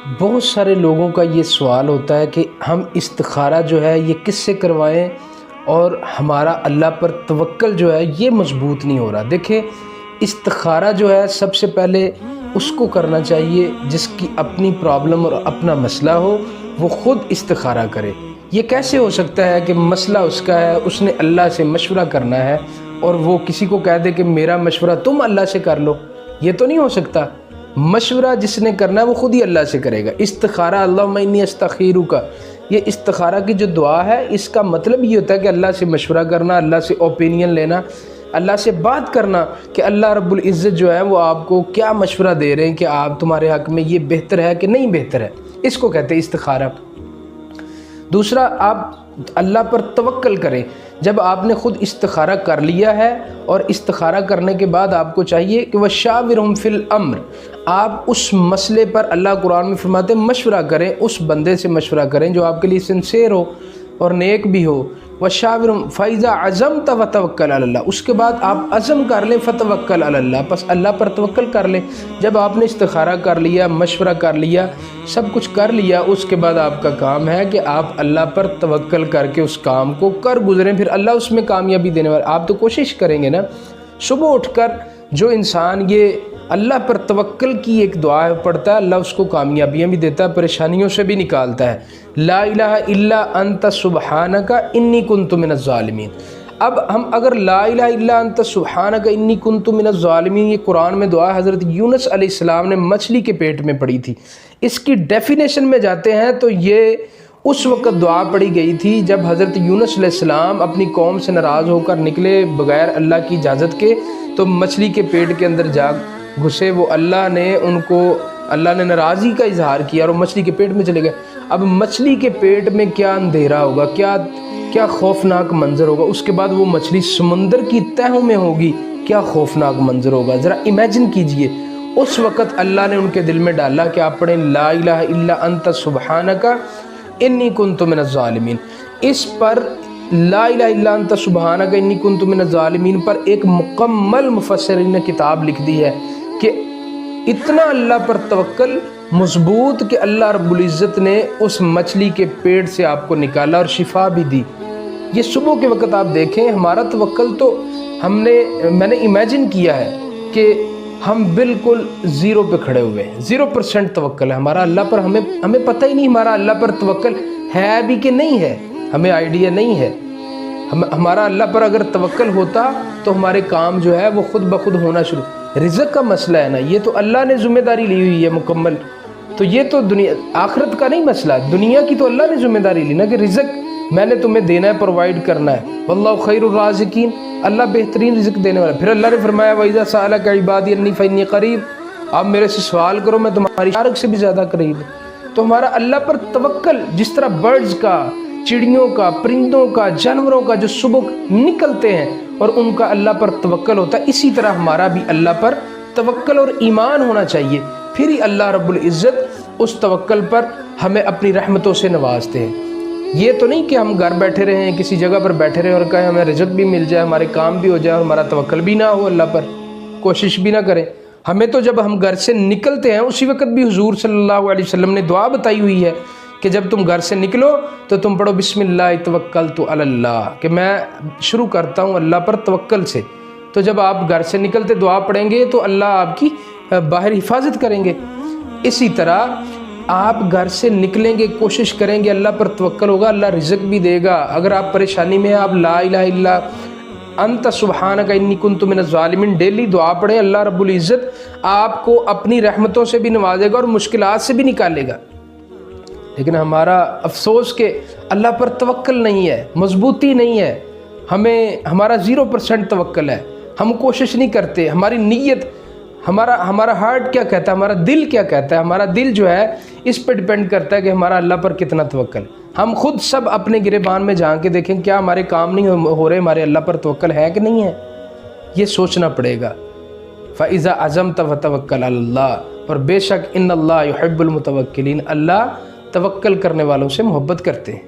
بہت سارے لوگوں کا یہ سوال ہوتا ہے کہ ہم استخارہ جو ہے یہ کس سے کروائیں اور ہمارا اللہ پر توکل جو ہے یہ مضبوط نہیں ہو رہا۔ دیکھیں، استخارہ جو ہے سب سے پہلے اس کو کرنا چاہیے جس کی اپنی پرابلم اور اپنا مسئلہ ہو، وہ خود استخارہ کرے۔ یہ کیسے ہو سکتا ہے کہ مسئلہ اس کا ہے، اس نے اللہ سے مشورہ کرنا ہے اور وہ کسی کو کہہ دے کہ میرا مشورہ تم اللہ سے کر لو؟ یہ تو نہیں ہو سکتا۔ مشورہ جس نے کرنا ہے وہ خود ہی اللہ سے کرے گا۔ استخارہ اللہم انی استخیرک، یہ استخارہ کی جو دعا ہے اس کا مطلب یہ ہوتا ہے کہ اللہ سے مشورہ کرنا، اللہ سے اوپینین لینا، اللہ سے بات کرنا کہ اللہ رب العزت جو ہے وہ آپ کو کیا مشورہ دے رہے ہیں کہ آپ تمہارے حق میں یہ بہتر ہے کہ نہیں بہتر ہے، اس کو کہتے ہیں استخارہ۔ دوسرا، آپ اللہ پر توکل کریں۔ جب آپ نے خود استخارہ کر لیا ہے اور استخارہ کرنے کے بعد آپ کو چاہیے کہ وَشَاوِرْهُمْ فِي الْأَمْرِ، آپ اس مسئلے پر اللہ قرآن میں فرماتے ہیں مشورہ کریں، اس بندے سے مشورہ کریں جو آپ کے لیے سنسیئر ہو اور نیک بھی ہو۔ وَشَاوِرْهُمْ فَإِذَا عَزَمْتَ وَتَوَكَّلْ عَلَى اللَّهِ، اس کے بعد آپ عزم کر لیں فَتَوَكَّلْ عَلَى اللَّهِ، بس اللہ پر توکل کر لیں۔ جب آپ نے استخارہ کر لیا، مشورہ کر لیا، سب کچھ کر لیا، اس کے بعد آپ کا کام ہے کہ آپ اللہ پر توکل کر کے اس کام کو کر گزریں، پھر اللہ اس میں کامیابی دینے والا۔ آپ تو کوشش کریں گے نا۔ صبح اٹھ کر جو انسان یہ اللہ پر توکل کی ایک دعا پڑھتا ہے، اللہ اس کو کامیابیاں بھی دیتا ہے، پریشانیوں سے بھی نکالتا ہے۔ لا الہ الا انت سبحانک انی کنت من الظالمین۔ اب ہم اگر لا الہ الا انت سبحانک انی کنت من الظالمین، یہ قرآن میں دعا حضرت یونس علیہ السلام نے مچھلی کے پیٹ میں پڑھی تھی، اس کی ڈیفینیشن میں جاتے ہیں تو یہ اس وقت دعا پڑھی گئی تھی جب حضرت یونس علیہ السلام اپنی قوم سے ناراض ہو کر نکلے بغیر اللہ کی اجازت کے، تو مچھلی کے پیٹ کے اندر جا گھسے وہ، اللہ نے ناراضی کا اظہار کیا اور وہ مچھلی کے پیٹ میں چلے گئے۔ اب مچھلی کے پیٹ میں کیا اندھیرا ہوگا، کیا خوفناک منظر ہوگا، اس کے بعد وہ مچھلی سمندر کی تہوں میں ہوگی، کیا خوفناک منظر ہوگا، ذرا امیجن کیجئے۔ اس وقت اللہ نے ان کے دل میں ڈالا کہ آپ پڑھیں لا الہ الا انت سبحانک انی کنت من الظالمین۔ اس پر لا الہ الا انت سبحانک انی کنت من الظالمین پر ایک مکمل مفسرین نے کتاب لکھ دی ہے کہ اتنا اللہ پر توکل مضبوط کہ اللہ رب العزت نے اس مچھلی کے پیٹ سے آپ کو نکالا اور شفا بھی دی۔ یہ صبح کے وقت آپ دیکھیں، ہمارا توکل تو میں نے امیجن کیا ہے کہ ہم بالکل زیرو پہ کھڑے ہوئے ہیں، 0% توکل ہے ہمارا اللہ پر۔ ہمیں پتہ ہی نہیں ہمارا اللہ پر توکل ہے بھی کہ نہیں ہے، ہمیں آئیڈیا نہیں ہے۔ ہمارا اللہ پر اگر توکل ہوتا تو ہمارے کام جو ہے وہ خود بخود ہونا شروع۔ رزق کا مسئلہ ہے نا، یہ تو اللہ نے ذمہ داری لی ہوئی ہے مکمل، تو یہ تو دنیا آخرت کا نہیں مسئلہ، دنیا کی تو اللہ نے ذمہ داری لی نا کہ رزق میں نے تمہیں دینا ہے، پرووائڈ کرنا ہے۔ واللہ خیر الرازقین، اللہ بہترین رزق دینے والا۔ پھر اللہ نے فرمایا وَإِذَا سَأَلَكَ عِبَادِي عَنِّي فَإِنِّي قَرِيبٌ، آپ میرے سے سوال کرو میں تمہاری شارک سے بھی زیادہ قریب ہوں۔ تو ہمارا اللہ پر توکل، جس طرح برڈز کا، چڑیوں کا، پرندوں کا، جانوروں کا جو صبح نکلتے ہیں اور ان کا اللہ پر توکل ہوتا ہے، اسی طرح ہمارا بھی اللہ پر توکل اور ایمان ہونا چاہیے، پھر ہی اللہ رب العزت اس توکل پر ہمیں اپنی رحمتوں سے نوازتے ہیں۔ یہ تو نہیں کہ ہم گھر بیٹھے رہیں، کسی جگہ پر بیٹھے رہیں اور کہیں ہمیں رزق بھی مل جائے، ہمارے کام بھی ہو جائے اور ہمارا توکل بھی نہ ہو اللہ پر، کوشش بھی نہ کریں۔ ہمیں تو جب ہم گھر سے نکلتے ہیں اسی وقت بھی حضور صلی اللہ علیہ وسلم نے دعا بتائی ہوئی ہے کہ جب تم گھر سے نکلو تو تم پڑھو بسم اللہ توکلت علی اللہ، کہ میں شروع کرتا ہوں اللہ پر توکل سے۔ تو جب آپ گھر سے نکلتے دعا پڑھیں گے تو اللہ آپ کی باہر حفاظت کریں گے۔ اسی طرح آپ گھر سے نکلیں گے، کوشش کریں گے اللہ پر توکل ہوگا، اللہ رزق بھی دے گا۔ اگر آپ پریشانی میں ہیں، آپ لا الہ الا انت سبحانک انی کنت من الظالمین ڈیلی دعا پڑھیں، اللہ رب العزت آپ کو اپنی رحمتوں سے بھی نوازے گا اور مشکلات سے بھی نکالے گا۔ لیکن ہمارا افسوس کہ اللہ پر توکل نہیں ہے، مضبوطی نہیں ہے، ہمارا 0% توکل ہے، ہم کوشش نہیں کرتے۔ ہماری نیت، ہمارا ہارٹ کیا کہتا ہے، ہمارا دل کیا کہتا ہے، ہمارا دل جو ہے اس پہ ڈیپینڈ کرتا ہے کہ ہمارا اللہ پر کتنا توکل۔ ہم خود سب اپنے گریبان میں جا کے دیکھیں کیا ہمارے کام نہیں ہو رہے، ہمارے اللہ پر توکل ہے کہ نہیں ہے، یہ سوچنا پڑے گا۔ فَإِذَا عَزَمْتَ فَتَوَكَّلْ عَلَى اللَّهِ، اور بے شک ان اللہ يُحِبُّ الْمُتَوَكِّلِينَ، اللہ توکل کرنے والوں سے محبت کرتے ہیں۔